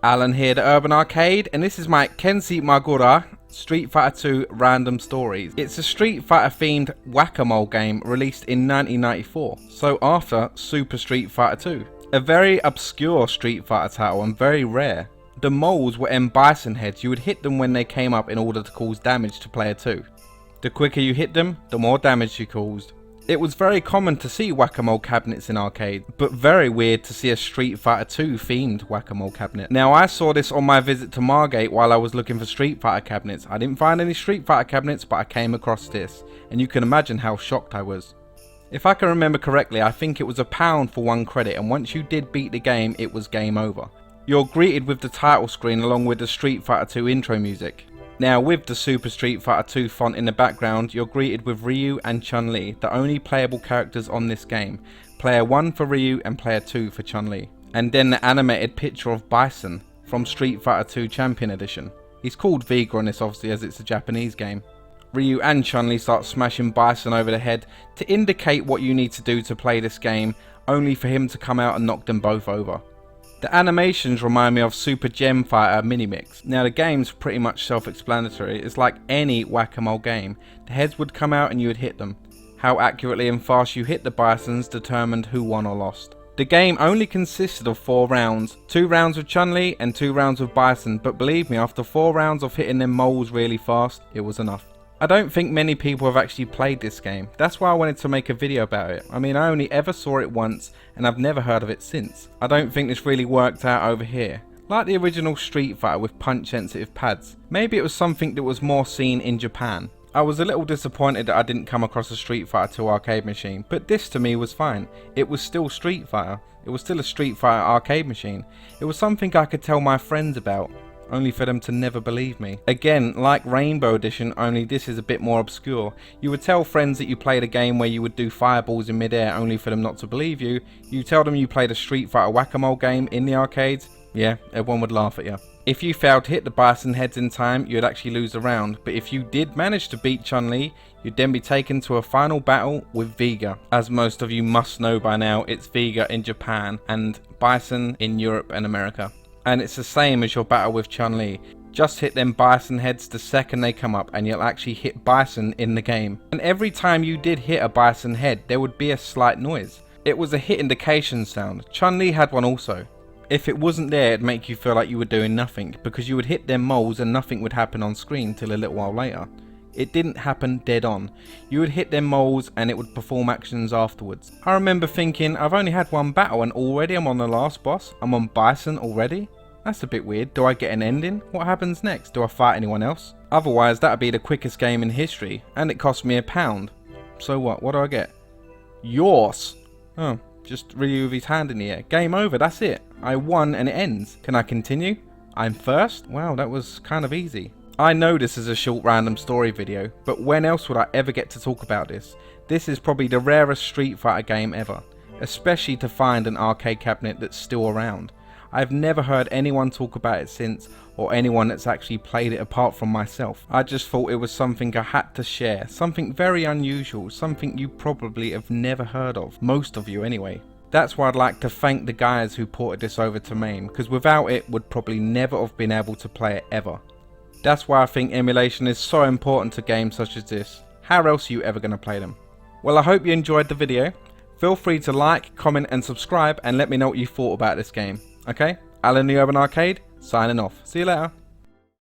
Alan here, the Urban Arcade, and this is my Sei Mogura Street Fighter 2 Random Stories. It's a Street Fighter themed whack-a-mole game released in 1994, so after Super Street Fighter 2. A very obscure Street Fighter title and very rare. The moles were M bison heads. You would hit them when they came up in order to cause damage to player 2. The quicker you hit them, the more damage you caused. It was very common to see whack-a-mole cabinets in arcade, but very weird to see a Street Fighter 2 themed whack-a-mole cabinet. Now I saw this on my visit to Margate while I was looking for Street Fighter cabinets. I didn't find any Street Fighter cabinets, but I came across this, and you can imagine how shocked I was. If I can remember correctly, I think it was £1 for 1 credit, and once you did beat the game, it was game over. You're greeted with the title screen along with the Street Fighter 2 intro music. Now with the Super Street Fighter 2 font in the background, you're greeted with Ryu and Chun-Li, the only playable characters on this game. Player 1 for Ryu and player 2 for Chun-Li. And then the animated picture of Bison from Street Fighter 2 Champion Edition. He's called Vega on this obviously as it's a Japanese game. Ryu and Chun-Li start smashing Bison over the head to indicate what you need to do to play this game, only for him to come out and knock them both over. The animations remind me of Super Gem Fighter Minimix. Now the game's pretty much self-explanatory. It's like any whack-a-mole game. The heads would come out and you would hit them. How accurately and fast you hit the bisons determined who won or lost. The game only consisted of 4 rounds. 2 rounds with Chun-Li and 2 rounds with Bison, but believe me, after 4 rounds of hitting them moles really fast, it was enough. I don't think many people have actually played this game. That's why I wanted to make a video about it. I mean, I only ever saw it once and I've never heard of it since. I don't think this really worked out over here. Like the original Street Fighter with punch sensitive pads. Maybe it was something that was more seen in Japan. I was a little disappointed that I didn't come across a Street Fighter 2 arcade machine, but this to me was fine. It was still Street Fighter. It was still a Street Fighter arcade machine. It was something I could tell my friends about, only for them to never believe me. Again, like Rainbow Edition, only this is a bit more obscure. You would tell friends that you played a game where you would do fireballs in midair only for them not to believe you. You tell them you played a Street Fighter whack-a-mole game in the arcades, yeah, everyone would laugh at you. If you failed to hit the bison heads in time, you'd actually lose the round, but if you did manage to beat Chun-Li, you'd then be taken to a final battle with Vega. As most of you must know by now, it's Vega in Japan and Bison in Europe and America. And it's the same as your battle with Chun-Li. Just hit them bison heads the second they come up and you'll actually hit bison in the game. And every time you did hit a bison head, there would be a slight noise. It was a hit indication sound. Chun-Li had one also. If it wasn't there, it'd make you feel like you were doing nothing, because you would hit them moles and nothing would happen on screen till a little while later. It didn't happen dead on. You would hit them moles and it would perform actions afterwards. I remember thinking, I've only had one battle and already I'm on the last boss. I'm on Bison already? That's a bit weird. Do I get an ending? What happens next? Do I fight anyone else? Otherwise that'd be the quickest game in history, and it cost me £1. So what do I get? Yours! Oh, just Ryu with his hand in the air. Game over, that's it. I won and it ends. Can I continue? I'm first? Wow, that was kind of easy. I know this is a short random story video, but when else would I ever get to talk about this? This is probably the rarest Street Fighter game ever, especially to find an arcade cabinet that's still around. I've never heard anyone talk about it since, or anyone that's actually played it apart from myself. I just thought it was something I had to share, something very unusual, something you probably have never heard of, most of you anyway. That's why I'd like to thank the guys who ported this over to MAME, because without it would probably never have been able to play it ever. That's why I think emulation is so important to games such as this. How else are you ever going to play them? Well, I hope you enjoyed the video. Feel free to like, comment and subscribe and let me know what you thought about this game. Okay? Alan the Urban Arcade, signing off. See you later.